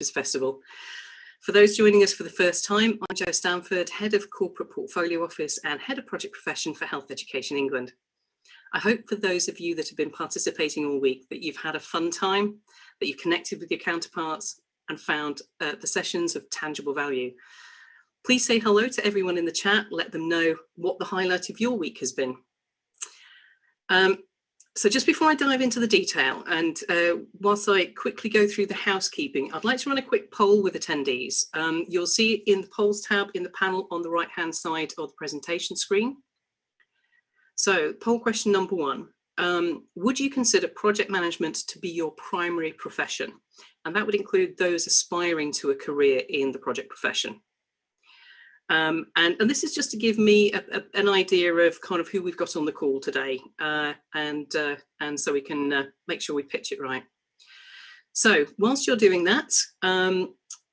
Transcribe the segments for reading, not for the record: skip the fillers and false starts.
Festival. For those joining us for the first time, I'm Jo Stanford, Head of Corporate Portfolio Office and Head of Project Profession for Health Education England. I hope for those of you that have been participating all week that you've had a fun time, that you've connected with your counterparts and found the sessions of tangible value. Please say hello to everyone in the chat, let them know what the highlight of your week has been. So just before I dive into the detail, and whilst I quickly go through the housekeeping, I'd like to run a quick poll with attendees. You'll see it in the polls tab in the panel on the right-hand side of the presentation screen. So poll question number 1, would you consider project management to be your primary profession? And that would include those aspiring to a career in the project profession. And this is just to give me an idea of kind of who we've got on the call today, and so we can make sure we pitch it right. So whilst you're doing that,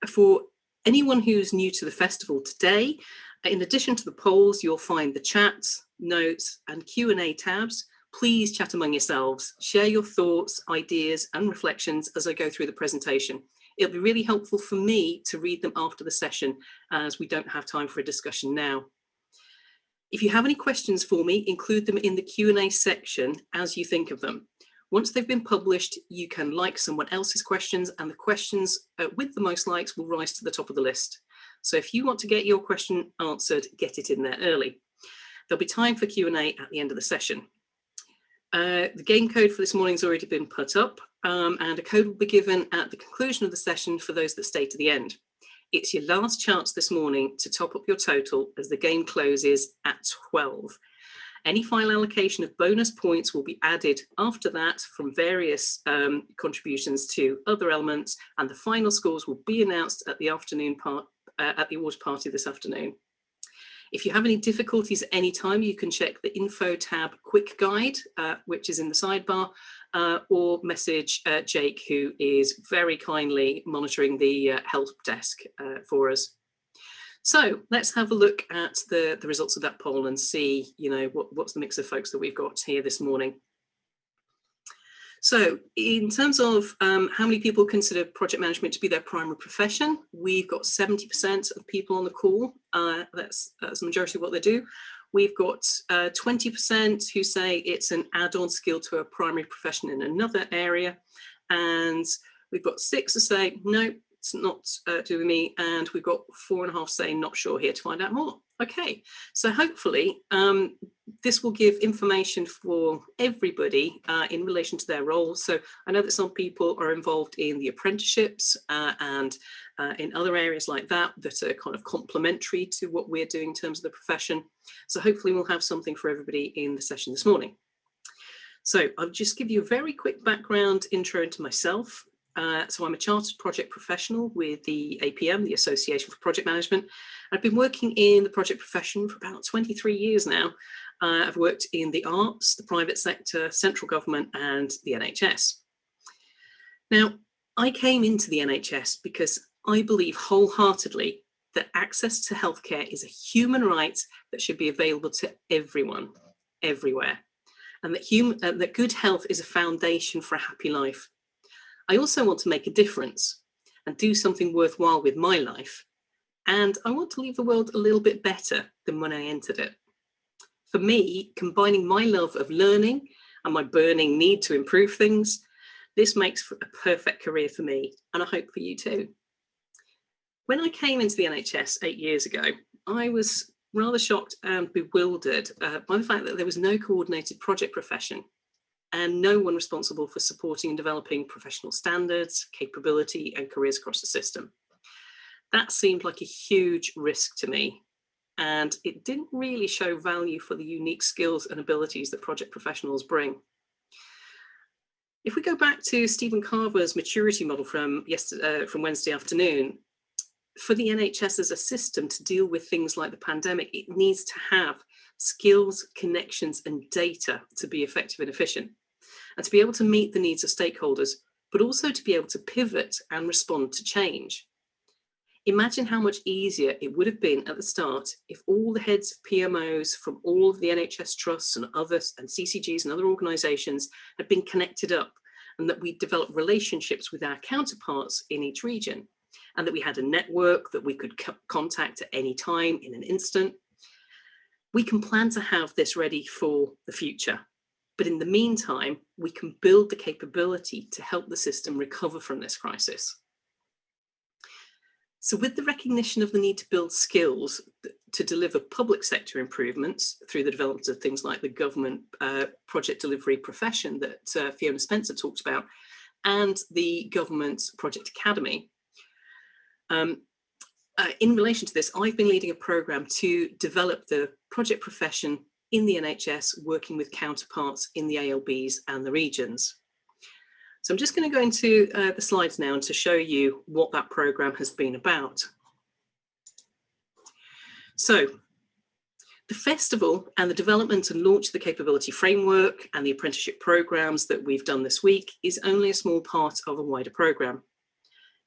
for anyone who's new to the festival today, in addition to the polls, you'll find the chat, notes and Q&A tabs. Please chat among yourselves, share your thoughts, ideas and reflections as I go through the presentation. It'll be really helpful for me to read them after the session, as we don't have time for a discussion now. If you have any questions for me, include them in the Q&A section as you think of them. Once they've been published, you can like someone else's questions, and the questions with the most likes will rise to the top of the list. So if you want to get your question answered, get it in there early. There'll be time for Q&A at the end of the session. The game code for this morning's already been put up, and a code will be given at the conclusion of the session for those that stay to the end. It's your last chance this morning to top up your total as the game closes at 12. Any final allocation of bonus points will be added after that from various contributions to other elements, and the final scores will be announced at the at the awards party this afternoon. If you have any difficulties at any time, you can check the info tab quick guide, which is in the sidebar, or message Jake, who is very kindly monitoring the help desk for us. So let's have a look at the results of that poll and see, what's the mix of folks that we've got here this morning. So in terms of how many people consider project management to be their primary profession, we've got 70% of people on the call. That's the majority of what they do. We've got 20% who say it's an add-on skill to a primary profession in another area. And we've got 6 who say, no, it's not to do with me. And we've got 4.5 saying not sure, here to find out more. Okay, so hopefully this will give information for everybody in relation to their roles. So I know that some people are involved in the apprenticeships and in other areas like that are kind of complementary to what we're doing in terms of the profession. So hopefully we'll have something for everybody in the session this morning. So I'll just give you a very quick background intro into myself. So I'm a chartered project professional with the APM, the Association for Project Management. I've been working in the project profession for about 23 years now. I've worked in the arts, the private sector, central government and the NHS. Now, I came into the NHS because I believe wholeheartedly that access to healthcare is a human right that should be available to everyone, everywhere. And that good health is a foundation for a happy life. I also want to make a difference and do something worthwhile with my life. And I want to leave the world a little bit better than when I entered it. For me, combining my love of learning and my burning need to improve things, this makes for a perfect career for me, and I hope for you too. When I came into the NHS 8 years ago, I was rather shocked and bewildered by the fact that there was no coordinated project profession and no one responsible for supporting and developing professional standards, capability and careers across the system. That seemed like a huge risk to me, and it didn't really show value for the unique skills and abilities that project professionals bring. If we go back to Stephen Carver's maturity model from Wednesday afternoon, for the NHS as a system to deal with things like the pandemic, it needs to have skills, connections and data to be effective and efficient, and to be able to meet the needs of stakeholders, but also to be able to pivot and respond to change. Imagine how much easier it would have been at the start if all the heads of PMOs from all of the NHS trusts and others and CCGs and other organisations had been connected up, and that we developed relationships with our counterparts in each region. and that we had a network that we could contact at any time in an instant. We can plan to have this ready for the future. But in the meantime, we can build the capability to help the system recover from this crisis. So with the recognition of the need to build skills to deliver public sector improvements through the development of things like the government project delivery profession that Fiona Spencer talked about, and the government's Project Academy, in relation to this, I've been leading a programme to develop the project profession in the NHS, working with counterparts in the ALBs and the regions. So I'm just going to go into the slides now and to show you what that programme has been about. So the festival and the development and launch of the capability framework and the apprenticeship programmes that we've done this week is only a small part of a wider programme.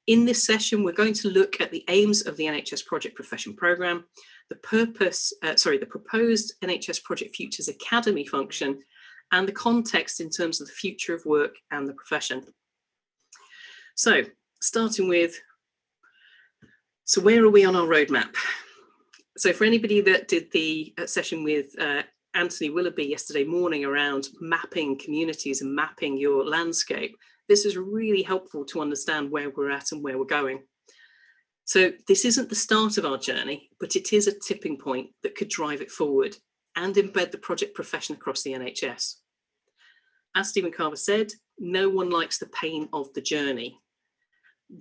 In this session, we're going to look at the aims of the NHS Project Profession Programme, the proposed NHS Project Futures Academy function, and the context in terms of the future of work and the profession. So, starting with, so where are we on our roadmap? So for anybody that did the session with Anthony Willoughby yesterday morning around mapping communities and mapping your landscape, this is really helpful to understand where we're at and where we're going. So this isn't the start of our journey, but it is a tipping point that could drive it forward and embed the project profession across the NHS. As Stephen Carver said, no one likes the pain of the journey.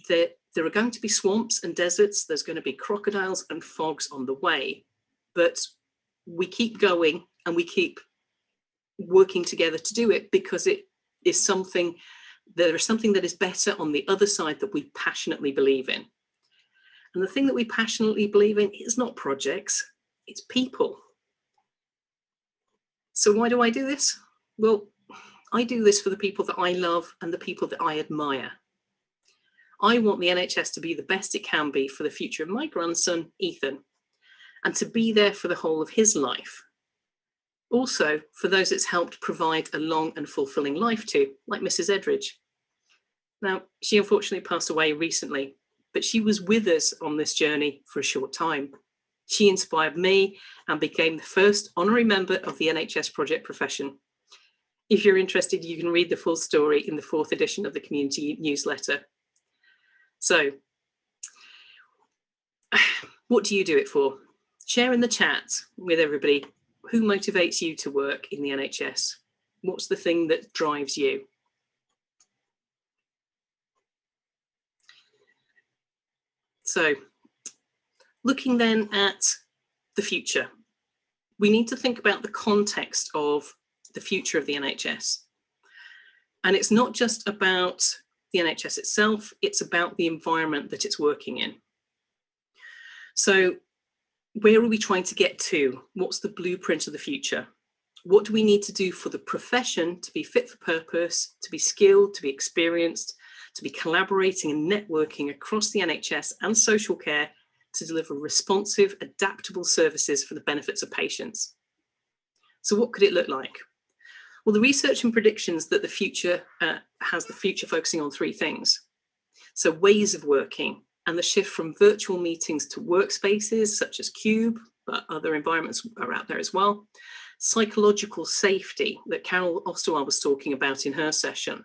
There are going to be swamps and deserts, there's going to be crocodiles and fogs on the way, but we keep going and we keep working together to do it because it is something, there is something that is better on the other side that we passionately believe in. And the thing that we passionately believe in is not projects, it's people. So why do I do this? Well, I do this for the people that I love and the people that I admire. I want the NHS to be the best it can be for the future of my grandson, Ethan, and to be there for the whole of his life. Also, for those it's helped provide a long and fulfilling life to, like Mrs. Edridge. Now, she unfortunately passed away recently, but she was with us on this journey for a short time. She inspired me and became the first honorary member of the NHS Project Profession. If you're interested, you can read the full story in the 4th edition of the community newsletter. So, what do you do it for? Share in the chat with everybody. Who motivates you to work in the NHS? What's the thing that drives you? So, looking then at the future, we need to think about the context of the future of the NHS. And it's not just about the NHS itself, it's about the environment that it's working in. So where are we trying to get to? What's the blueprint of the future? What do we need to do for the profession to be fit for purpose, to be skilled, to be experienced, to be collaborating and networking across the NHS and social care to deliver responsive, adaptable services for the benefits of patients? So what could it look like? Well, the research and predictions that the future has the future focusing on 3 things. So ways of working and the shift from virtual meetings to workspaces such as Cube, but other environments are out there as well. Psychological safety that Carol Osterwald was talking about in her session.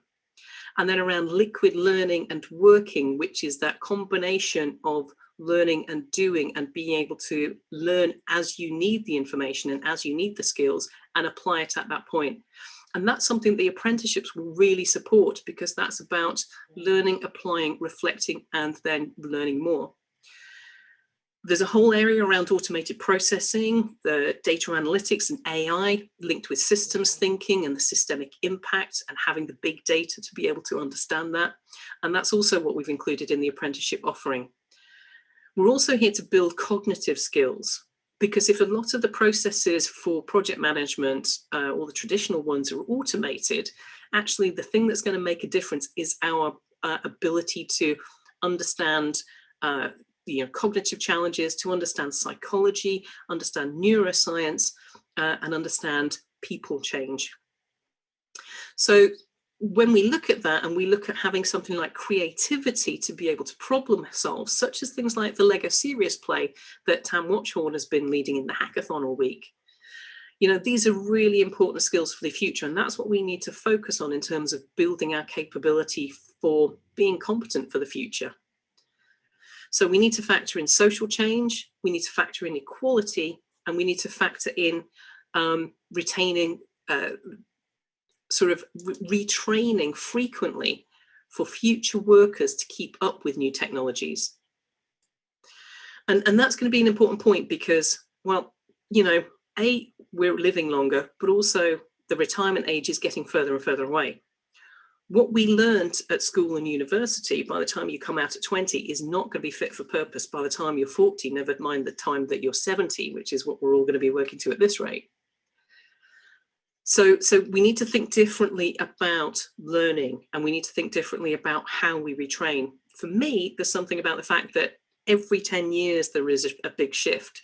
And then around liquid learning and working, which is that combination of learning and doing and being able to learn as you need the information and as you need the skills and apply it at that point. And that's something the apprenticeships will really support because that's about learning, applying, reflecting, and then learning more. There's a whole area around automated processing, the data analytics and AI linked with systems thinking and the systemic impact and having the big data to be able to understand that. And that's also what we've included in the apprenticeship offering. We're also here to build cognitive skills because if a lot of the processes for project management, or the traditional ones, are automated, actually the thing that's going to make a difference is our ability to understand cognitive challenges, to understand psychology, understand neuroscience, and understand people change. So when we look at that and we look at having something like creativity to be able to problem solve, such as things like the Lego Serious Play that Tam Watchhorn has been leading in the hackathon all week, you know, these are really important skills for the future. And that's what we need to focus on in terms of building our capability for being competent for the future. So we need to factor in social change, we need to factor in equality, and we need to factor in retaining sort of retraining frequently for future workers to keep up with new technologies. And that's going to be an important point because, well, you know, we're living longer, but also the retirement age is getting further and further away. What we learned at school and university by the time you come out at 20 is not going to be fit for purpose by the time you're 40, never mind the time that you're 70, which is what we're all going to be working to at this rate. So we need to think differently about learning, and we need to think differently about how we retrain. For me, there's something about the fact that every 10 years there is a big shift.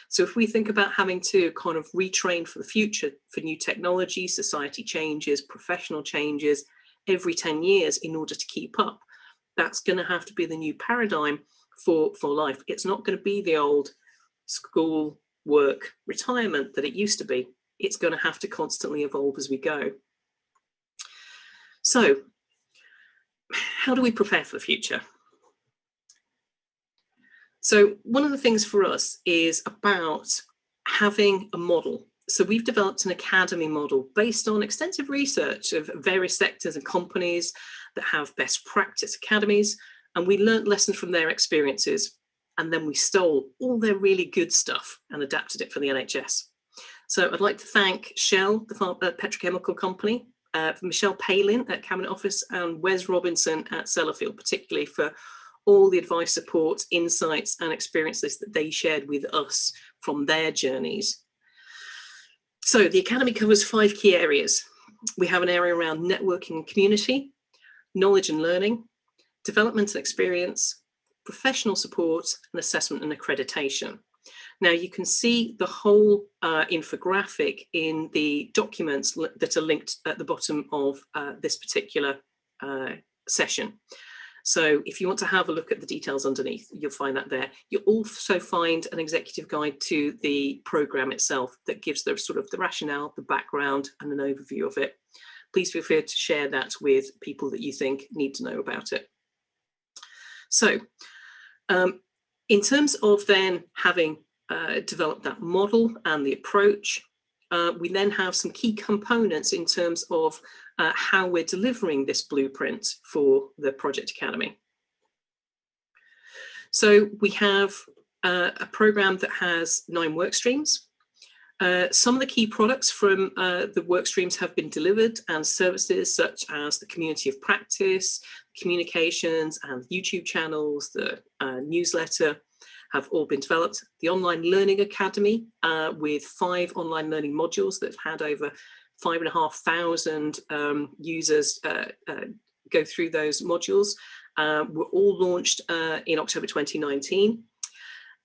So if we think about having to kind of retrain for the future, for new technology, society changes, professional changes, every 10 years in order to keep up, that's going to have to be the new paradigm for life. It's not going to be the old school, work, retirement that it used to be. It's going to have to constantly evolve as we go. So how do we prepare for the future? So one of the things for us is about having a model. So we've developed an academy model based on extensive research of various sectors and companies that have best practice academies, and we learned lessons from their experiences, and then we stole all their really good stuff and adapted it for the NHS. So I'd like to thank Shell, the petrochemical company, Michelle Palin at Cabinet Office, and Wes Robinson at Sellafield, particularly for all the advice, support, insights, and experiences that they shared with us from their journeys. So the Academy covers 5 key areas. We have an area around networking and community, knowledge and learning, development and experience, professional support, and assessment and accreditation. Now you can see the whole infographic in the documents that are linked at the bottom of this particular session. So if you want to have a look at the details underneath, you'll find that there. You'll also find an executive guide to the program itself that gives the sort of the rationale, the background, and an overview of it. Please feel free to share that with people that you think need to know about it. So in terms of then having developed that model and the approach, we then have some key components in terms of how we're delivering this blueprint for the Project Academy. So we have a program that has 9 work streams. Some of the key products from the work streams have been delivered, and services such as the community of practice, communications, and YouTube channels, the newsletter, have all been developed. The Online Learning Academy with 5 online learning modules that have had over 5,500 users go through those modules were all launched in October 2019.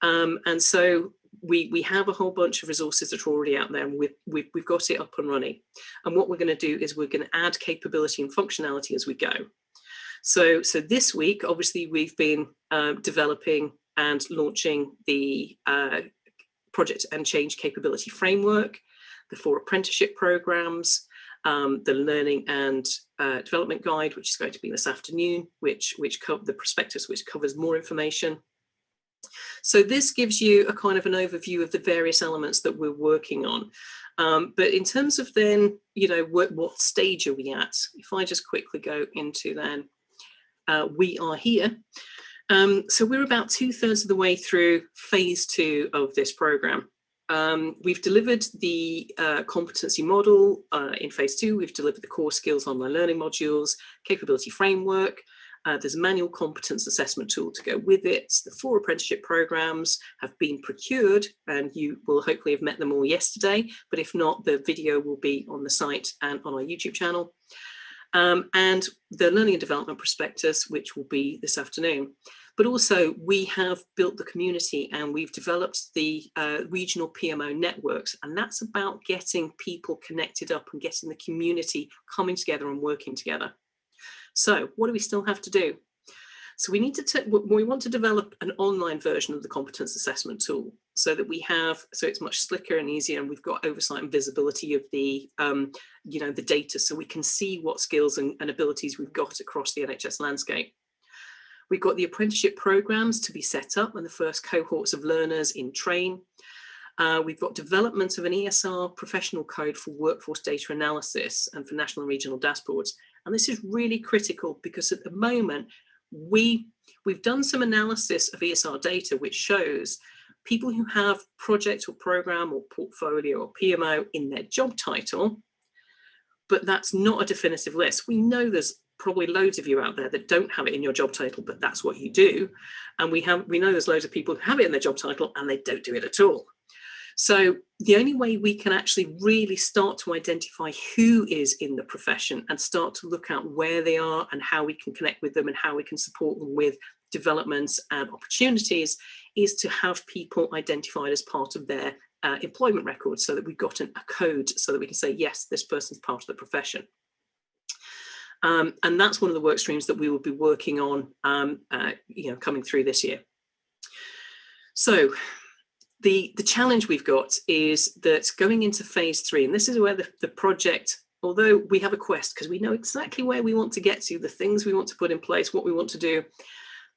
And so we have a whole bunch of resources that are already out there, and we've got it up and running. And what we're going to do is we're going to add capability and functionality as we go. So this week, obviously, we've been developing and launching the Project and Change Capability Framework, the 4 apprenticeship programs, the Learning and Development Guide, which is going to be this afternoon, which the prospectus, which covers more information. So this gives you a kind of an overview of the various elements that we're working on. But in terms of then, you know, what stage are we at? If I just quickly go into then, we are here. So we're about 2/3 of the way through phase 2 of this program. We've delivered the competency model in phase 2. We've delivered the core skills online learning modules, capability framework. There's a manual competence assessment tool to go with it. The 4 apprenticeship programs have been procured, and you will hopefully have met them all yesterday. But if not, the video will be on the site and on our YouTube channel. And the learning and development prospectus, which will be this afternoon. But also we have built the community and we've developed the regional PMO networks. And that's about getting people connected up and getting the community coming together and working together. So what do we still have to do? So we need to we want to develop an online version of the competence assessment tool so that so it's much slicker and easier, and we've got oversight and visibility of the the data, so we can see what skills and abilities we've got across the NHS landscape. We've got the apprenticeship programs to be set up and the first cohorts of learners in train. We've got development of an ESR professional code for workforce data analysis and for national and regional dashboards. And this is really critical because at the moment, we've done some analysis of ESR data, which shows people who have project or program or portfolio or PMO in their job title, but that's not a definitive list. We know there's probably loads of you out there that don't have it in your job title, but that's what you do. And we know there's loads of people who have it in their job title and they don't do it at all. So the only way we can actually really start to identify who is in the profession and start to look at where they are and how we can connect with them and how we can support them with developments and opportunities is to have people identified as part of their employment records, so that we've got a code so that we can say, yes, this person's part of the profession. And that's one of the work streams that we will be working on coming through this year. So the challenge we've got is that going into phase 3, and this is where the project, although we have a quest because we know exactly where we want to get to, the things we want to put in place, what we want to do,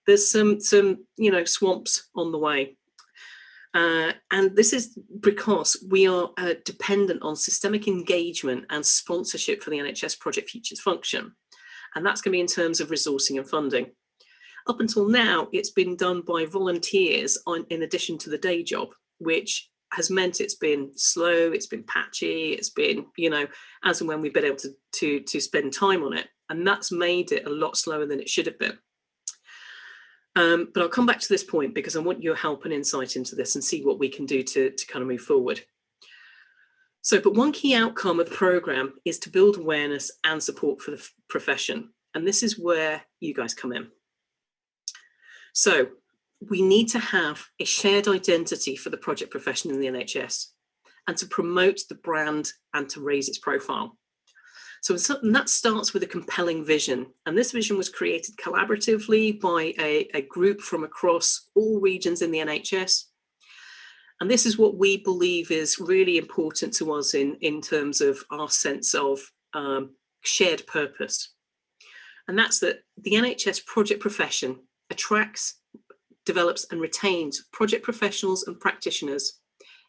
there's some swamps on the way. And this is because we are dependent on systemic engagement and sponsorship for the NHS Project Futures function. And that's going to be in terms of resourcing and funding. Up until now, it's been done by volunteers in addition to the day job, which has meant it's been slow, it's been patchy, it's been, as and when we've been able to spend time on it. And that's made it a lot slower than it should have been. But I'll come back to this point because I want your help and insight into this and see what we can do to kind of move forward. So, but one key outcome of the programme is to build awareness and support for the profession. And this is where you guys come in. So we need to have a shared identity for the project profession in the NHS and to promote the brand and to raise its profile. So that starts with a compelling vision. And this vision was created collaboratively by a group from across all regions in the NHS. And this is what we believe is really important to us in terms of our sense of shared purpose. And that's that the NHS project profession attracts, develops and retains project professionals and practitioners,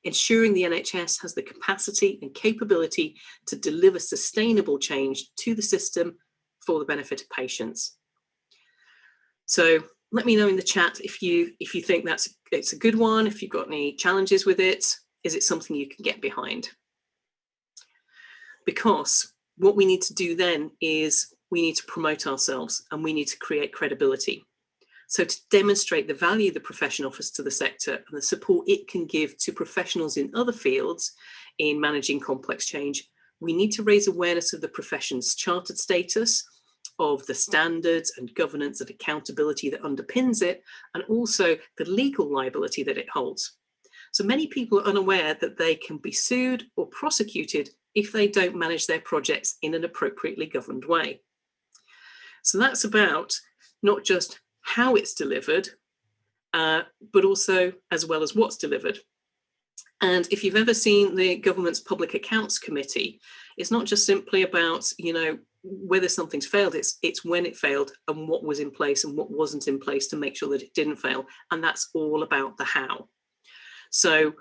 ensuring the NHS has the capacity and capability to deliver sustainable change to the system for the benefit of patients. So let me know in the chat if you think it's a good one, if you've got any challenges with it, is it something you can get behind? Because what we need to do then is we need to promote ourselves and we need to create credibility. So to demonstrate the value the profession offers to the sector and the support it can give to professionals in other fields in managing complex change, we need to raise awareness of the profession's chartered status, of the standards and governance and accountability that underpins it, and also the legal liability that it holds. So many people are unaware that they can be sued or prosecuted if they don't manage their projects in an appropriately governed way. So that's about not just how it's delivered, but also as well as what's delivered. And if you've ever seen the government's Public Accounts Committee, it's not just simply about, whether something's failed, it's when it failed and what was in place and what wasn't in place to make sure that it didn't fail. And that's all about the how. So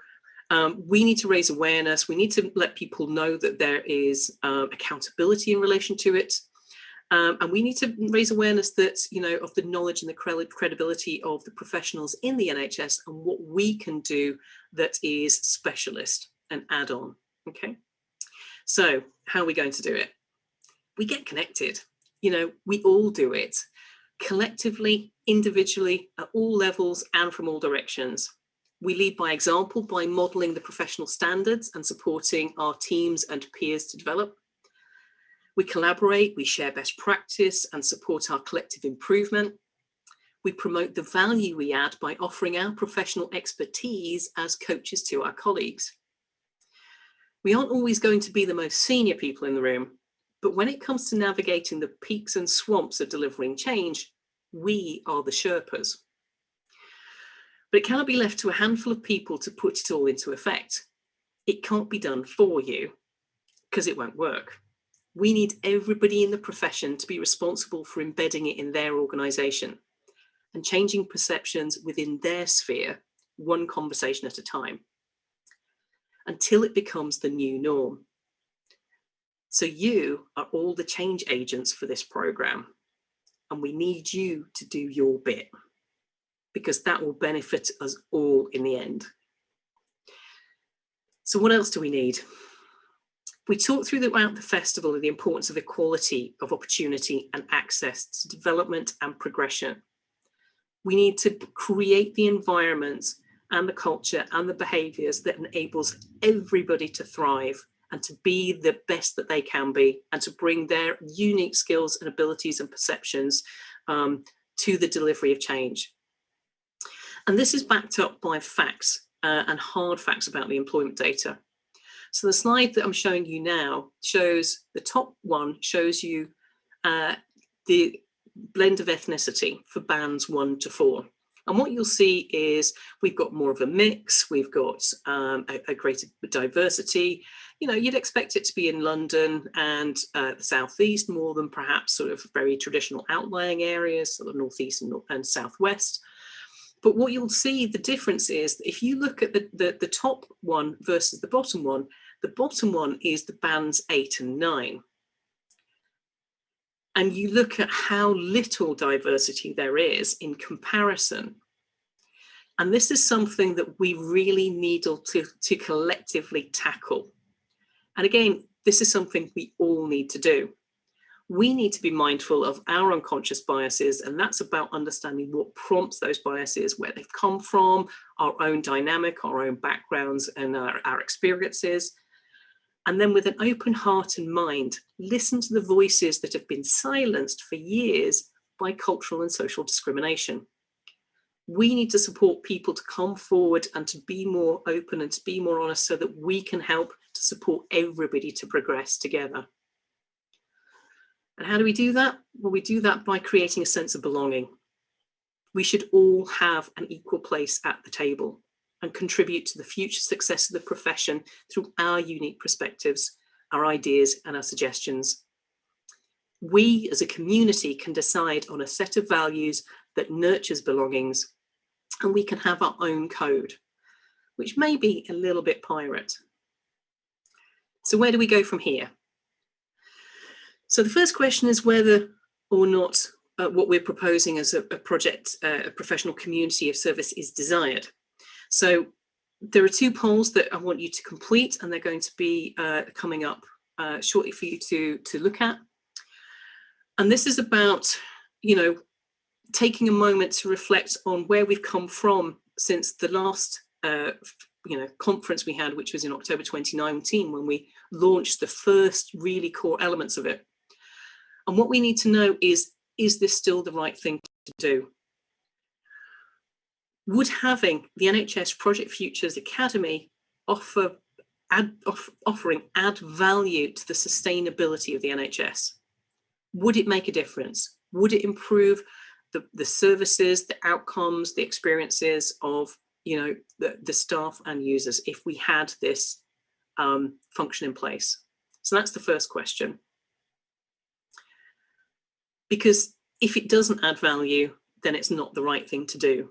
we need to raise awareness. We need to let people know that there is accountability in relation to it. And we need to raise awareness that, of the knowledge and the credibility of the professionals in the NHS and what we can do that is specialist and add on. Okay. So how are we going to do it? We get connected. We all do it collectively, individually, at all levels and from all directions. We lead by example by modeling the professional standards and supporting our teams and peers to develop. We collaborate, we share best practice and support our collective improvement. We promote the value we add by offering our professional expertise as coaches to our colleagues. We aren't always going to be the most senior people in the room, but when it comes to navigating the peaks and swamps of delivering change, we are the Sherpas. But it cannot be left to a handful of people to put it all into effect. It can't be done for you because it won't work. We need everybody in the profession to be responsible for embedding it in their organisation and changing perceptions within their sphere, one conversation at a time, until it becomes the new norm. So you are all the change agents for this programme, and we need you to do your bit, because that will benefit us all in the end. So what else do we need? We talked throughout the festival of the importance of equality of opportunity and access to development and progression. We need to create the environments and the culture and the behaviours that enables everybody to thrive and to be the best that they can be, and to bring their unique skills and abilities and perceptions to the delivery of change. And this is backed up by facts and hard facts about the employment data. So the slide that I'm showing you now shows, the top one shows you the blend of ethnicity for bands 1 to 4. And what you'll see is we've got more of a mix, we've got a greater diversity. You know, you'd expect it to be in London and the southeast more than perhaps sort of very traditional outlying areas, sort of northeast and southwest. But what you'll see, the difference is that if you look at the top one versus the bottom one is the bands 8 and 9. And you look at how little diversity there is in comparison. And this is something that we really need to collectively tackle. And again, this is something we all need to do. We need to be mindful of our unconscious biases, and that's about understanding what prompts those biases, where they've come from, our own dynamic, our own backgrounds, and our experiences. And then with an open heart and mind, listen to the voices that have been silenced for years by cultural and social discrimination. We need to support people to come forward and to be more open and to be more honest, so that we can help to support everybody to progress together. And how do we do that? Well, we do that by creating a sense of belonging. We should all have an equal place at the table and contribute to the future success of the profession through our unique perspectives, our ideas, and our suggestions. We as a community can decide on a set of values that nurtures belongings, and we can have our own code, which may be a little bit pirate. So where do we go from here? So the first question is whether or not what we're proposing as a project, a professional community of service, is desired. So there are 2 polls that I want you to complete, and they're going to be coming up shortly for you to look at. And this is about, you know, taking a moment to reflect on where we've come from since the last conference we had, which was in October 2019, when we launched the first really core elements of it. And what we need to know is this still the right thing to do? Would having the NHS Project Futures Academy offering add value to the sustainability of the NHS? Would it make a difference? Would it improve the services, the outcomes, the experiences of, you know, the staff and users if we had this function in place? So that's the first question. Because if it doesn't add value, then it's not the right thing to do.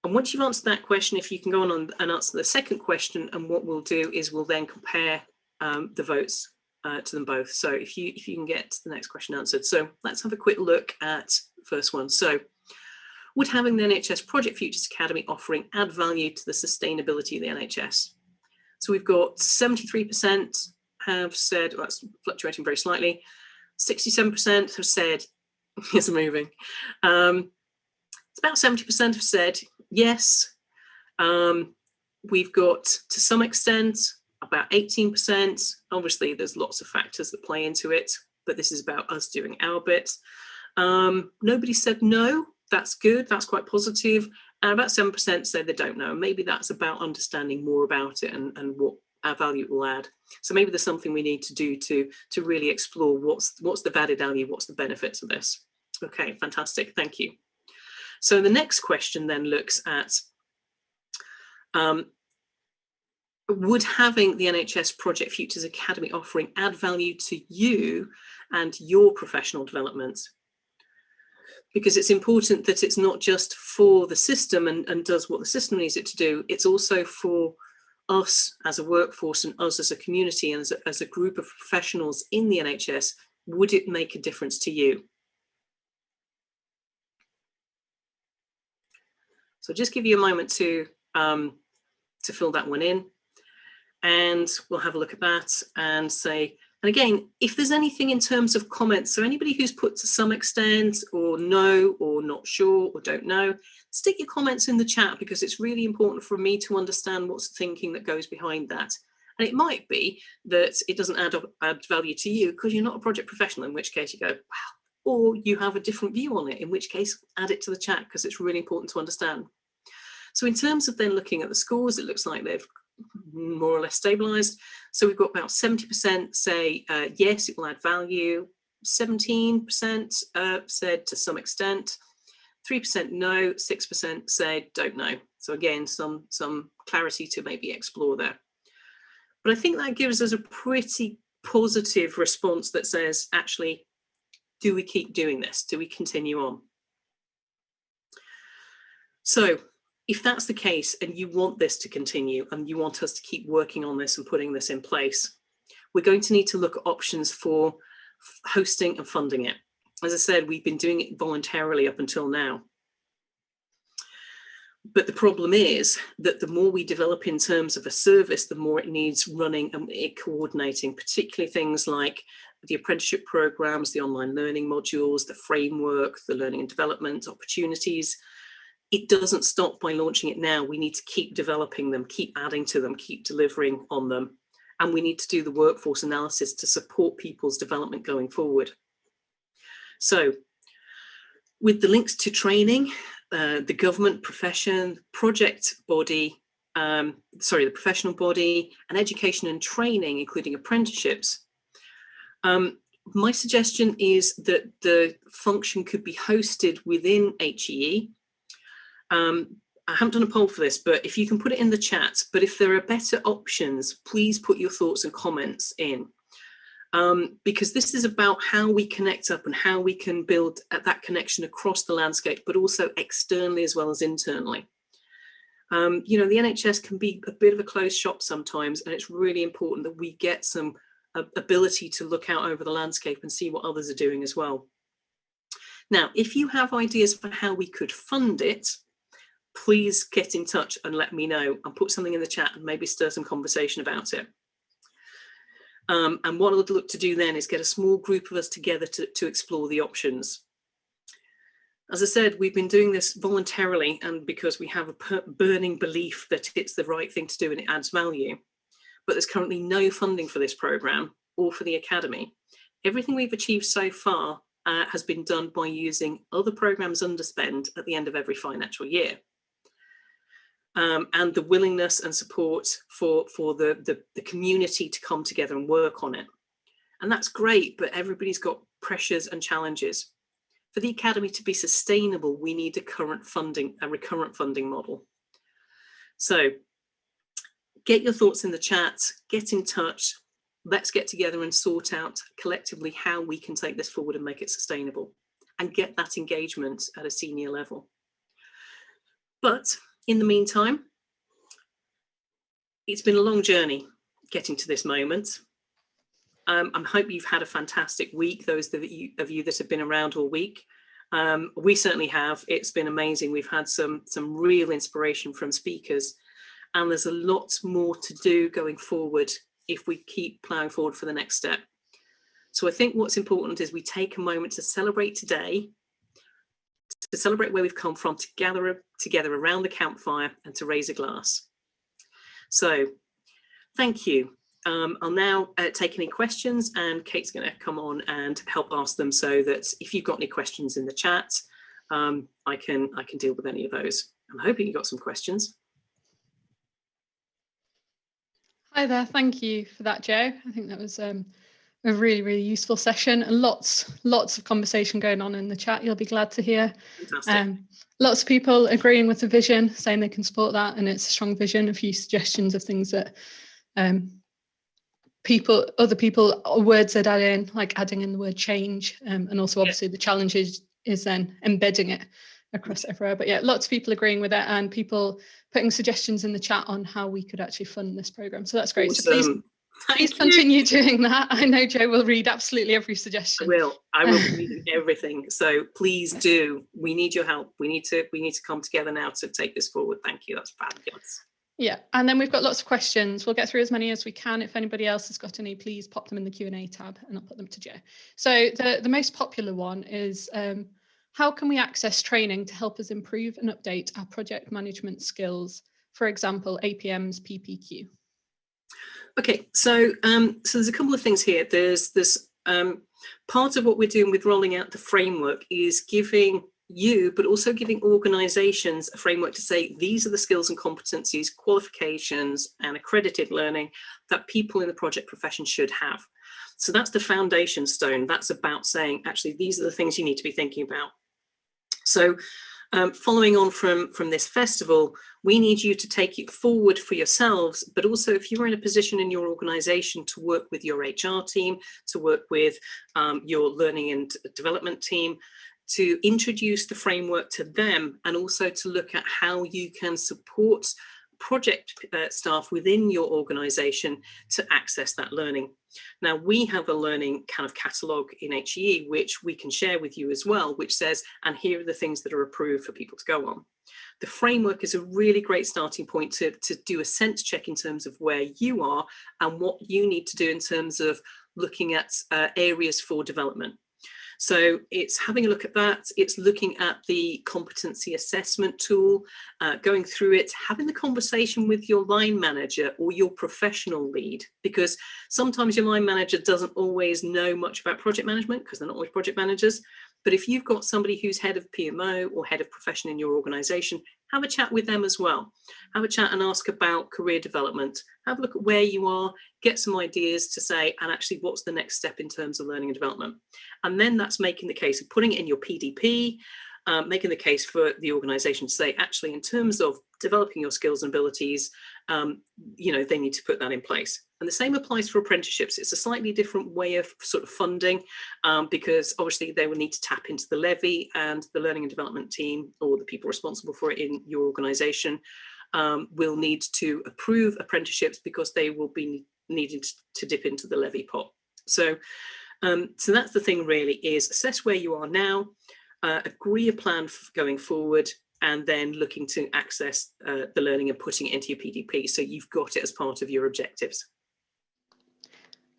And once you've answered that question, if you can go on and answer the second question, and what we'll do is we'll then compare the votes to them both. So if you can get the next question answered. So let's have a quick look at the first one. So would having the NHS Project Futures Academy offering add value to the sustainability of the NHS? So we've got 73% have said, well, that's fluctuating very slightly, 67% have said, it's moving. It's about 70% have said yes. We've got, to some extent, about 18%. Obviously, there's lots of factors that play into it. but this is about us doing our bit. Nobody said no. That's good. That's quite positive. And about 7% said they don't know. Maybe that's about understanding more about it and what our value will add. So maybe there's something we need to do to really explore what's the added value, what's the benefits of this. Okay, fantastic. Thank you. So the next question then looks at would having the NHS Project Futures Academy offering add value to you and your professional development? Because it's important that it's not just for the system and does what the system needs it to do, it's also for us as a workforce and us as a community and as a group of professionals in the NHS. Would it make a difference to you? So just give you a moment to fill that one in, and we'll have a look at that and say, and again, if there's anything in terms of comments, so anybody who's put to some extent or no or not sure or don't know, stick your comments in the chat, because it's really important for me to understand what's the thinking that goes behind that. And it might be that it doesn't add value to you because you're not a project professional, in which case you go, wow, or you have a different view on it, in which case add it to the chat, because it's really important to understand. So in terms of then looking at the scores, it looks like they've more or less stabilized. So we've got about 70% say yes, it will add value, 17% said to some extent, 3% no, 6% said don't know. So again, some clarity to maybe explore there. But I think that gives us a pretty positive response that says, actually, do we keep doing this? Do we continue on? So if that's the case and you want this to continue and you want us to keep working on this and putting this in place, we're going to need to look at options for hosting and funding it. As I said, we've been doing it voluntarily up until now. But the problem is that the more we develop in terms of a service, the more it needs running and coordinating, particularly things like the apprenticeship programs, the online learning modules, the framework, the learning and development opportunities. It doesn't stop by launching it now. We need to keep developing them, keep adding to them, keep delivering on them. And we need to do the workforce analysis to support people's development going forward. So with the links to training, the government profession, project body, the professional body, and education and training, including apprenticeships. My suggestion is that the function could be hosted within HEE. I haven't done a poll for this, but if you can put it in the chat, but if there are better options, please put your thoughts and comments in. Because this is about how we connect up and how we can build that connection across the landscape, but also externally as well as internally. You know, the NHS can be a bit of a closed shop sometimes, and it's really important that we get some ability to look out over the landscape and see what others are doing as well. Now, if you have ideas for how we could fund it, please get in touch and let me know and put something in the chat and maybe stir some conversation about it. And what I'll look to do then is get a small group of us together to explore the options. As I said, we've been doing this voluntarily and because we have a burning belief that it's the right thing to do and it adds value. But there's currently no funding for this programme or for the Academy. Everything we've achieved so far has been done by using other programmes underspend at the end of every financial year. And the willingness and support for the community to come together and work on it. And that's great, but everybody's got pressures and challenges. For the Academy to be sustainable, we need a recurrent funding model. So get your thoughts in the chat, get in touch, let's get together and sort out collectively how we can take this forward and make it sustainable and get that engagement at a senior level. But in the meantime, it's been a long journey getting to this moment. I hope you've had a fantastic week, those of you that have been around all week. We certainly have. It's been amazing. We've had some real inspiration from speakers, and there's a lot more to do going forward if we keep ploughing forward for the next step. So I think what's important is we take a moment to celebrate today, to celebrate where we've come from, to gather together around the campfire and to raise a glass. So thank you. I'll now take any questions, and Kate's going to come on and help ask them, so that if you've got any questions in the chat, I can deal with any of those. I'm hoping you got some questions. Hi there, thank you for that, Joe. I think that was a really, really useful session, and lots of conversation going on in the chat. You'll be glad to hear. Fantastic. Lots of people agreeing with the vision, saying they can support that, and it's a strong vision. A few suggestions of things that other people, words that add in, like adding in the word change, and also obviously the challenge is then embedding it across everywhere. But yeah, lots of people agreeing with it, and people putting suggestions in the chat on how we could actually fund this program. So that's great. Awesome. So please continue doing that. I know Joe will read absolutely every suggestion. I will be reading everything. So please do. We need your help. We need to come together now to take this forward. Thank you. That's fabulous. Yeah, and then we've got lots of questions. We'll get through as many as we can. If anybody else has got any, please pop them in the Q&A tab and I'll put them to Joe. So the most popular one is, how can we access training to help us improve and update our project management skills? For example, APM's PPQ. Okay, so there's a couple of things here. There's this part of what we're doing with rolling out the framework is giving you, but also giving organizations a framework to say, these are the skills and competencies, qualifications, and accredited learning that people in the project profession should have. So that's the foundation stone. That's about saying, actually, these are the things you need to be thinking about. So following on from this festival, we need you to take it forward for yourselves, but also if you're in a position in your organization to work with your HR team, to work with your learning and development team, to introduce the framework to them, and also to look at how you can support project staff within your organization to access that learning. Now, we have a learning kind of catalogue in HEE, which we can share with you as well, which says, and here are the things that are approved for people to go on. The framework is a really great starting point to do a sense check in terms of where you are and what you need to do in terms of looking at areas for development. So it's having a look at that. It's looking at the competency assessment tool, going through it, having the conversation with your line manager or your professional lead, because sometimes your line manager doesn't always know much about project management because they're not always project managers. But if you've got somebody who's head of PMO or head of profession in your organization, have a chat with them as well. Have a chat and ask about career development. Have a look at where you are, get some ideas to say, and actually what's the next step in terms of learning and development. And then that's making the case of putting it in your PDP, making the case for the organization to say, actually, in terms of developing your skills and abilities, they need to put that in place. And the same applies for apprenticeships. It's a slightly different way of sort of funding because obviously they will need to tap into the levy, and the learning and development team or the people responsible for it in your organization will need to approve apprenticeships because they will be needing to dip into the levy pot. So that's the thing really, is assess where you are now, agree a plan for going forward, and then looking to access the learning and putting it into your PDP. So you've got it as part of your objectives.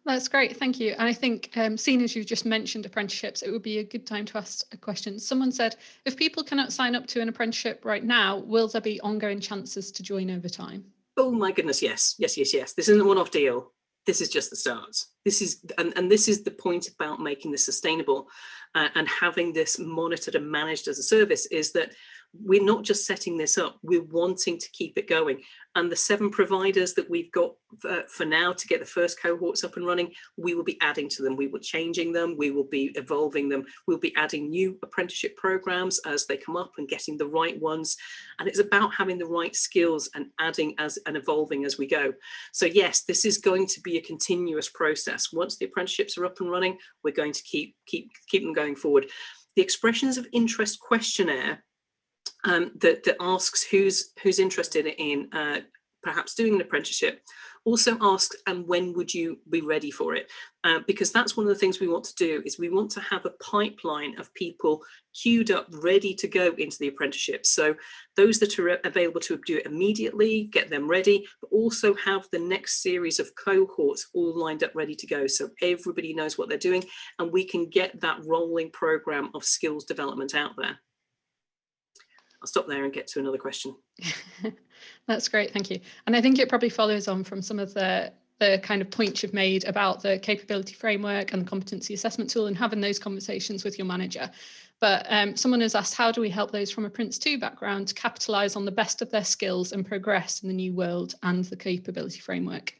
That's great, thank you. And I think, seeing as you've just mentioned apprenticeships, it would be a good time to ask a question. Someone said, if people cannot sign up to an apprenticeship right now, will there be ongoing chances to join over time? Oh my goodness, yes. This isn't a one-off deal. This is just the start. This is the point about making this sustainable and having this monitored and managed as a service, is that we're not just setting this up, we're wanting to keep it going. And the 7 providers that we've got for now to get the first cohorts up and running, we will be adding to them. We will changing them. We will be evolving them. We'll be adding new apprenticeship programs as they come up and getting the right ones. And it's about having the right skills and adding and evolving as we go. So yes, this is going to be a continuous process. Once the apprenticeships are up and running, we're going to keep them going forward. The expressions of interest questionnaire that asks who's interested in perhaps doing an apprenticeship, also asks, and when would you be ready for it? Because that's one of the things we want to do, is we want to have a pipeline of people queued up, ready to go into the apprenticeship. So those that are available to do it immediately, get them ready, but also have the next series of cohorts all lined up, ready to go. So everybody knows what they're doing, and we can get that rolling program of skills development out there. I'll stop there and get to another question. That's great, thank you. And I think it probably follows on from some of the the kind of point you've made about the capability framework and the competency assessment tool and having those conversations with your manager. But someone has asked, how do we help those from a Prince 2 background to capitalise on the best of their skills and progress in the new world and the capability framework?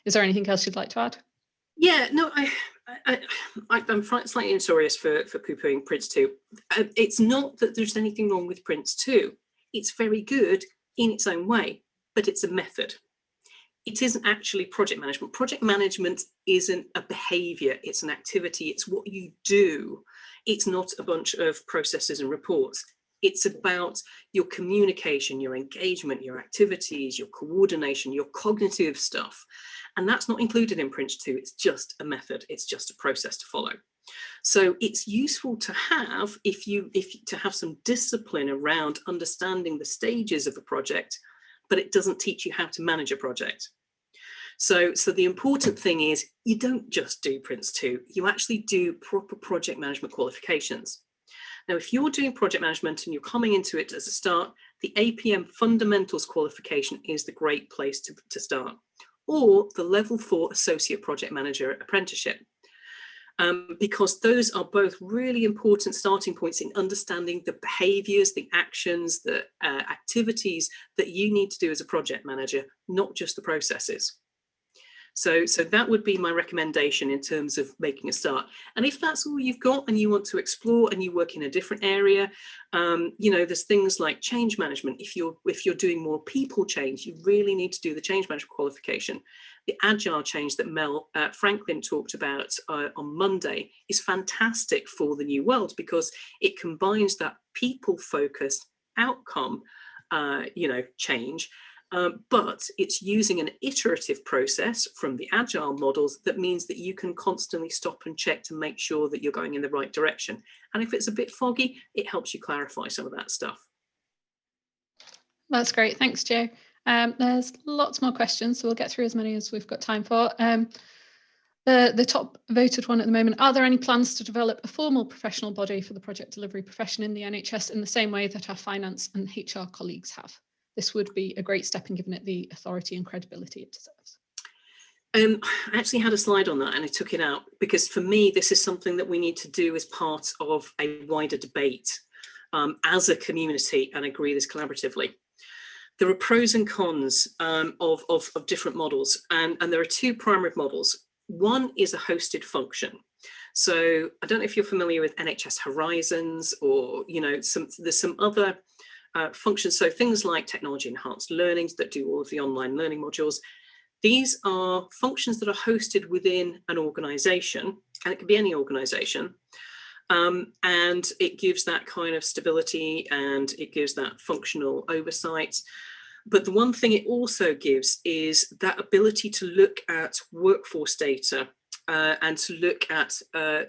Is there anything else you'd like to add? Yeah, no, I'm slightly notorious for poo-pooing Prince 2. It's not that there's anything wrong with Prince 2. It's very good in its own way, but it's a method. It isn't actually project management. Project management isn't a behavior, it's an activity, it's what you do. It's not a bunch of processes and reports. It's about your communication, your engagement, your activities, your coordination, your cognitive stuff. And that's not included in Prince 2. It's just a method. It's just a process to follow. So it's useful to have to have some discipline around understanding the stages of a project, but it doesn't teach you how to manage a project. So the important thing is you don't just do Prince 2, you actually do proper project management qualifications. Now, if you're doing project management and you're coming into it as a start, the APM fundamentals qualification is the great place to start, or the level 4 associate project manager apprenticeship. Because those are both really important starting points in understanding the behaviors, the actions, the activities that you need to do as a project manager, not just the processes. So that would be my recommendation in terms of making a start. And if that's all you've got and you want to explore and you work in a different area, there's things like change management. If you're doing more people change, you really need to do the change management qualification. The agile change that Mel Franklin talked about on Monday is fantastic for the new world because it combines that people-focused outcome, change. But it's using an iterative process from the agile models that means that you can constantly stop and check to make sure that you're going in the right direction. And if it's a bit foggy, it helps you clarify some of that stuff. That's great. Thanks, Joe. There's lots more questions, so we'll get through as many as we've got time for. The top voted one at the moment, are there any plans to develop a formal professional body for the project delivery profession in the NHS in the same way that our finance and HR colleagues have? This would be a great step in giving it the authority and credibility it deserves. I actually had a slide on that and I took it out because for me, this is something that we need to do as part of a wider debate as a community and agree this collaboratively. There are pros and cons of different models, and there are two primary models. One is a hosted function. So I don't know if you're familiar with NHS Horizons or, there's some other functions. So things like technology enhanced learning that do all of the online learning modules. These are functions that are hosted within an organization, and it can be any organization. And it gives that kind of stability and it gives that functional oversight. But the one thing it also gives is that ability to look at workforce data and to look at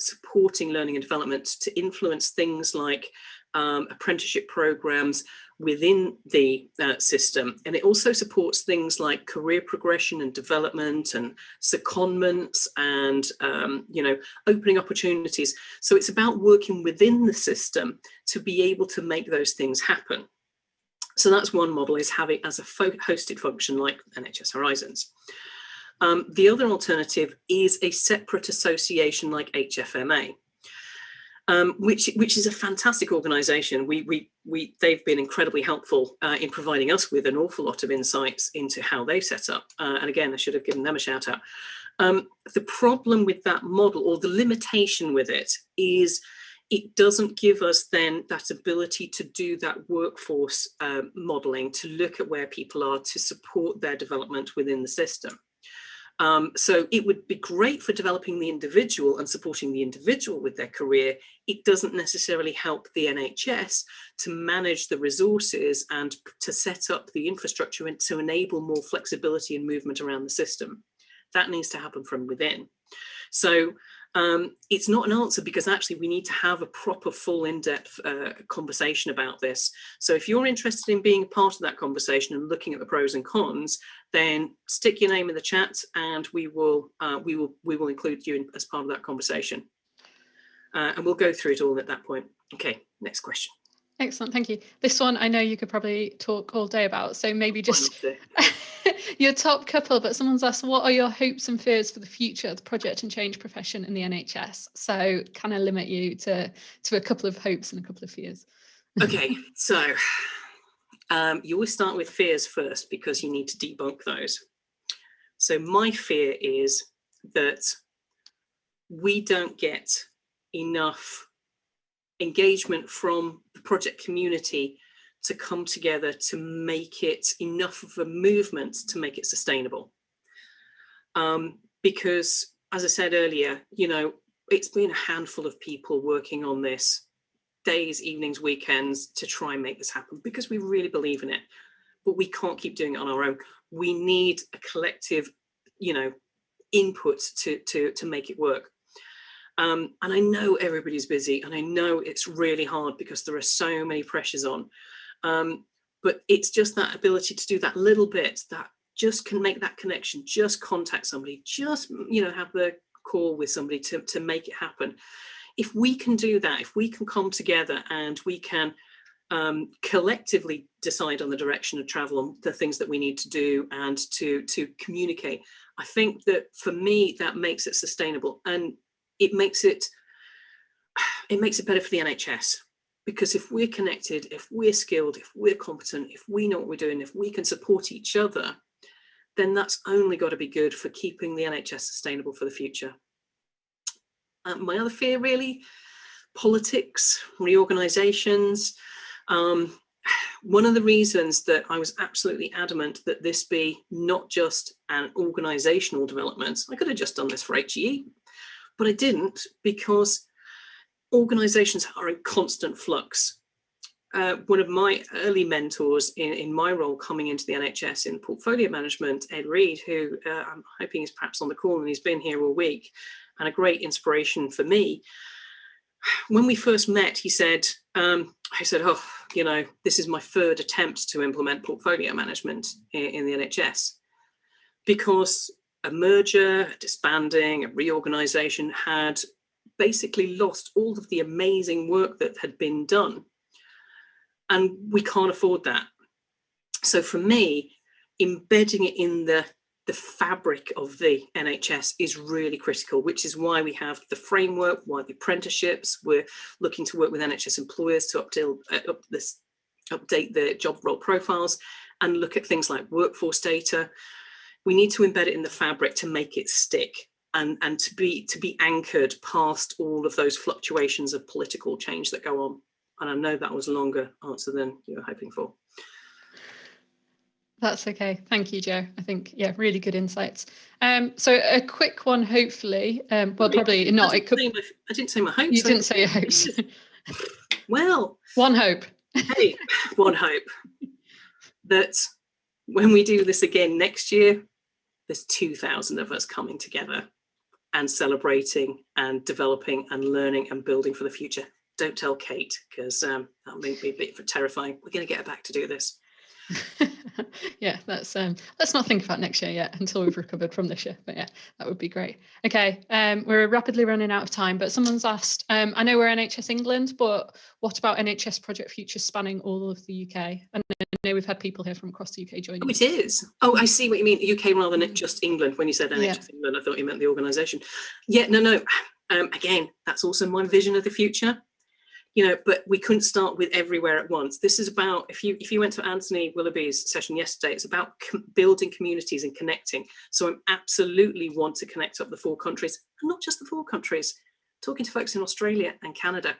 supporting learning and development to influence things like apprenticeship programs within the system. And it also supports things like career progression and development and secondments and, opening opportunities. So it's about working within the system to be able to make those things happen. So that's one model, is have it as a hosted function like NHS Horizons. The other alternative is a separate association like HFMA. Which is a fantastic organisation. They've been incredibly helpful in providing us with an awful lot of insights into how they set up. And again, I should have given them a shout out. The problem with that model, or the limitation with it, is it doesn't give us then that ability to do that workforce modelling, to look at where people are, to support their development within the system. So it would be great for developing the individual and supporting the individual with their career. It doesn't necessarily help the NHS to manage the resources and to set up the infrastructure and to enable more flexibility and movement around the system. That needs to happen from within. So it's not an answer, because actually we need to have a proper full in-depth conversation about this. So if you're interested in being part of that conversation and looking at the pros and cons, then stick your name in the chat and we will include you as part of that conversation. And we'll go through it all at that point. Okay, next question. Excellent, thank you. This one I know you could probably talk all day about, so maybe just your top couple, but someone's asked, what are your hopes and fears for the future of the project and change profession in the NHS? So can I limit you to a couple of hopes and a couple of fears? Okay, so you always start with fears first because you need to debunk those. So my fear is that we don't get enough engagement from the project community to come together to make it enough of a movement to make it sustainable. Because, as I said earlier, it's been a handful of people working on this days, evenings, weekends to try and make this happen because we really believe in it. But we can't keep doing it on our own. We need a collective, input to make it work. And I know everybody's busy, and I know it's really hard because there are so many pressures on. But it's just that ability to do that little bit that just can make that connection, just contact somebody, just, have the call with somebody to make it happen. If we can do that, if we can come together and we can collectively decide on the direction of travel, on the things that we need to do and to communicate, I think that for me, that makes it sustainable, and it makes it better for the NHS. Because if we're connected, if we're skilled, if we're competent, if we know what we're doing, if we can support each other, then that's only got to be good for keeping the NHS sustainable for the future. My other fear, really, politics, reorganisations. One of the reasons that I was absolutely adamant that this be not just an organisational development, I could have just done this for HE, but I didn't, because organisations are in constant flux. One of my early mentors in my role coming into the NHS in portfolio management, Ed Reed, who I'm hoping is perhaps on the call, and he's been here all week, and a great inspiration for me. When we first met, he said, I said, this is my third attempt to implement portfolio management in the NHS, because a merger, a disbanding, a reorganisation had basically lost all of the amazing work that had been done. And we can't afford that. So for me, embedding it in the fabric of the NHS is really critical, which is why we have the framework, why the apprenticeships. We're looking to work with NHS employers to update their job role profiles and look at things like workforce data. We need to embed it in the fabric to make it stick and to be anchored past all of those fluctuations of political change that go on. And I know that was a longer answer than you were hoping for. That's okay. Thank you, Joe. I think, really good insights. So a quick one, hopefully. Probably not. I didn't say my hopes. You didn't say your hopes. Well, one hope. Hey, one hope that when we do this again next year, there's 2,000 of us coming together and celebrating and developing and learning and building for the future. Don't tell Kate, because that may be a bit terrifying. We're going to get her back to do this. Yeah, that's let's not think about next year yet until we've recovered from this year, but yeah, that would be great. Okay, we're rapidly running out of time, but someone's asked, I know we're NHS England, but what about NHS Project Future spanning all of the UK? And I know we've had people here from across the UK joining. Oh, it is. Oh, I see what you mean. UK rather than just England. When you said NHS England, I thought you meant the organisation. Yeah, no. Again, that's also my vision of the future. But we couldn't start with everywhere at once. This is about, if you went to Anthony Willoughby's session yesterday, it's about building communities and connecting. So I absolutely want to connect up the 4 countries, and not just the 4 countries, talking to folks in Australia and Canada.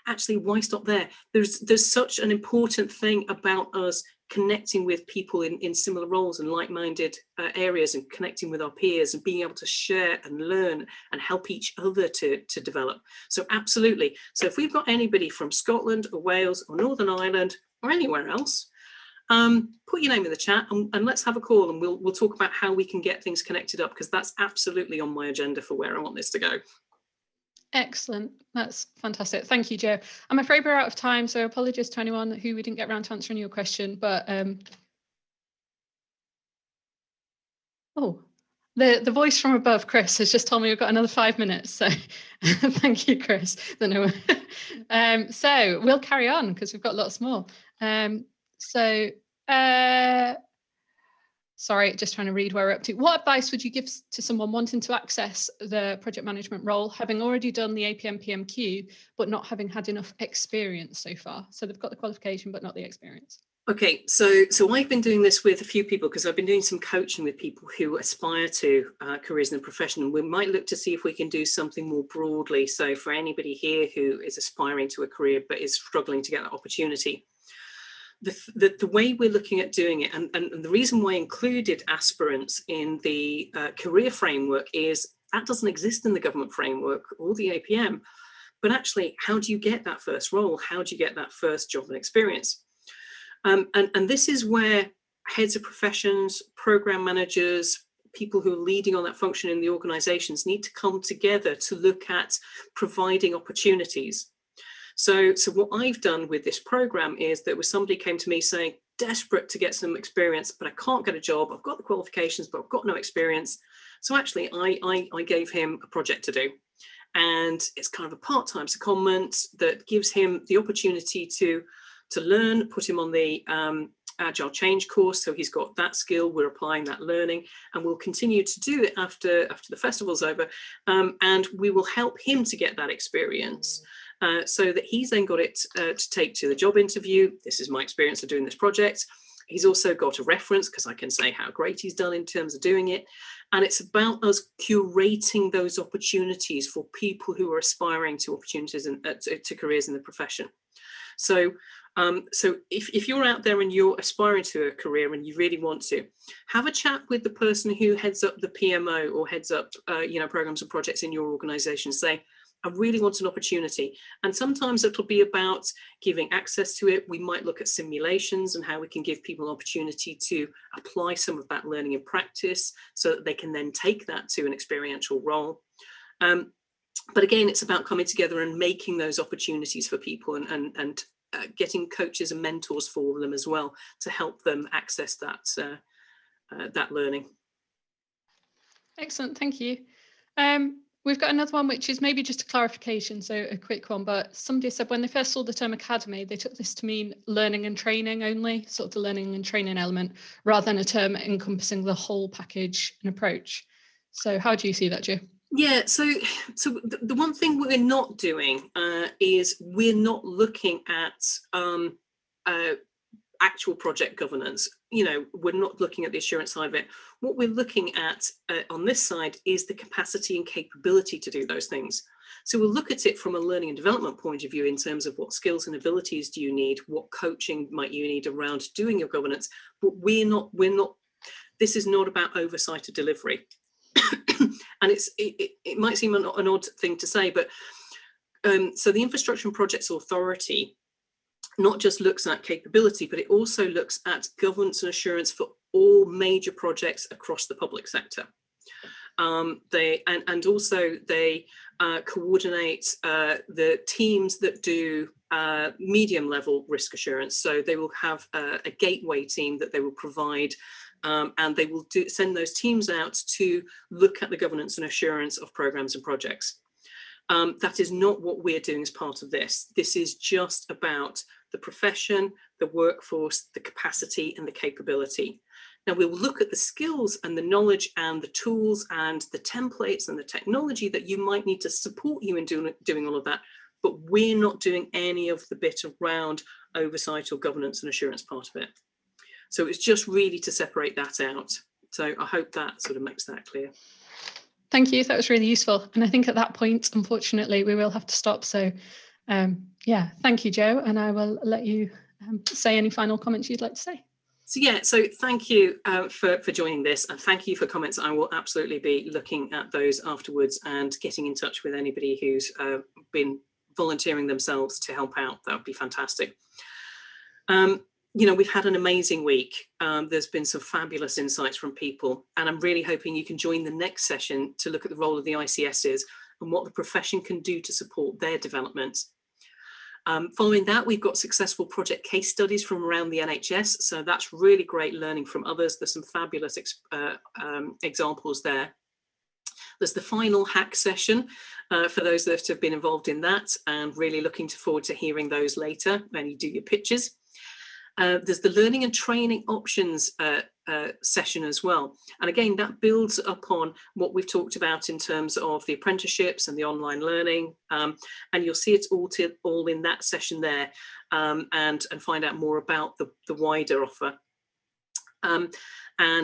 Actually, why stop there? There's such an important thing about us connecting with people in similar roles and like-minded areas, and connecting with our peers and being able to share and learn and help each other to develop. So absolutely. So if we've got anybody from Scotland or Wales or Northern Ireland or anywhere else, put your name in the chat and let's have a call, and we'll talk about how we can get things connected up, because that's absolutely on my agenda for where I want this to go. Excellent. That's fantastic. Thank you, Joe. I'm afraid we're out of time, so apologies to anyone who we didn't get around to answering your question, but The voice from above, Chris, has just told me we've got another 5 minutes. So thank you, Chris. So we'll carry on because we've got lots more. Sorry, just trying to read where we're up to. What advice would you give to someone wanting to access the project management role, having already done the APM PMQ, but not having had enough experience so far? So they've got the qualification, but not the experience. Okay, so I've been doing this with a few people because I've been doing some coaching with people who aspire to careers in the profession, and we might look to see if we can do something more broadly. So for anybody here who is aspiring to a career but is struggling to get that opportunity, the way we're looking at doing it, and the reason why I included aspirants in the career framework is that doesn't exist in the government framework or the APM. But actually, how do you get that first role? How do you get that first job and experience? And this is where heads of professions, program managers, people who are leading on that function in the organizations need to come together to look at providing opportunities. So what I've done with this program is that somebody came to me saying, desperate to get some experience, but I can't get a job. I've got the qualifications, but I've got no experience. So actually, I gave him a project to do. And it's kind of a part-time secondment that gives him the opportunity to learn, put him on the Agile Change course. So he's got that skill. We're applying that learning, and we'll continue to do it after the festival's over. And we will help him to get that experience so that he's then got it to take to the job interview. This is my experience of doing this project. He's also got a reference because I can say how great he's done in terms of doing it. And it's about us curating those opportunities for people who are aspiring to opportunities and to careers in the profession. So if you're out there and you're aspiring to a career and you really want to, have a chat with the person who heads up the PMO or heads up programs and projects in your organization. Say, I really want an opportunity. And sometimes it'll be about giving access to it. We might look at simulations and how we can give people an opportunity to apply some of that learning in practice so that they can then take that to an experiential role. But again, it's about coming together and making those opportunities for people and getting coaches and mentors for them as well to help them access that learning. Excellent, thank you. We've got another one, which is maybe just a clarification, so a quick one, but somebody said when they first saw the term academy, they took this to mean learning and training only, sort of the learning and training element, rather than a term encompassing the whole package and approach. So how do you see that, Jo? Yeah, so the one thing we're not doing is we're not looking at actual project governance. We're not looking at the assurance side of it. What we're looking at on this side is the capacity and capability to do those things. So we'll look at it from a learning and development point of view in terms of what skills and abilities do you need, what coaching might you need around doing your governance, but we're not, this is not about oversight of delivery. And it might seem an odd thing to say, but so the Infrastructure and Projects Authority not just looks at capability, but it also looks at governance and assurance for all major projects across the public sector. They coordinate the teams that do medium level risk assurance. So they will have a gateway team that they will provide, and they will send those teams out to look at the governance and assurance of programs and projects. That is not what we're doing as part of this. This is just about the profession, the workforce, the capacity and the capability. Now we will look at the skills and the knowledge and the tools and the templates and the technology that you might need to support you in doing all of that, but we're not doing any of the bit around oversight or governance and assurance part of it. So it's just really to separate that out. So I hope that sort of makes that clear. Thank you, that was really useful. And I think at that point, unfortunately, we will have to stop. So yeah, thank you, Jo, and I will let you say any final comments you'd like to say. So yeah, so thank you for joining this, and thank you for comments. I will absolutely be looking at those afterwards and getting in touch with anybody who's been volunteering themselves to help out. That would be fantastic. We've had an amazing week. There's been some fabulous insights from people, and I'm really hoping you can join the next session to look at the role of the ICSs and what the profession can do to support their development. Following that, we've got successful project case studies from around the NHS. So that's really great learning from others. There's some fabulous examples there. There's the final hack session for those that have been involved in that, and really looking forward to hearing those later when you do your pitches. There's the learning and training options session as well. And again, that builds upon what we've talked about in terms of the apprenticeships and the online learning. And you'll see it's all in that session there, and find out more about the wider offer. And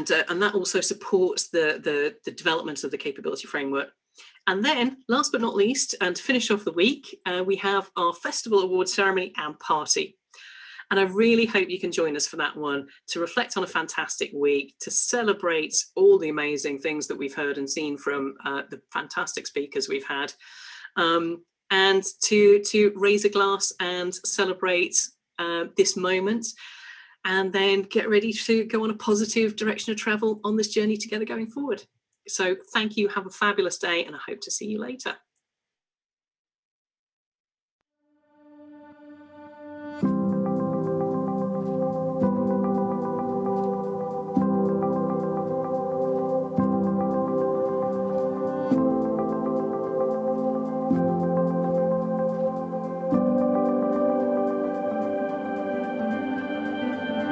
that also supports the development of the capability framework. And then, last but not least, and to finish off the week, we have our festival award ceremony and party. And I really hope you can join us for that one, to reflect on a fantastic week, to celebrate all the amazing things that we've heard and seen from the fantastic speakers we've had, and to raise a glass and celebrate this moment, and then get ready to go on a positive direction of travel on this journey together going forward. So thank you, have a fabulous day, and I hope to see you later.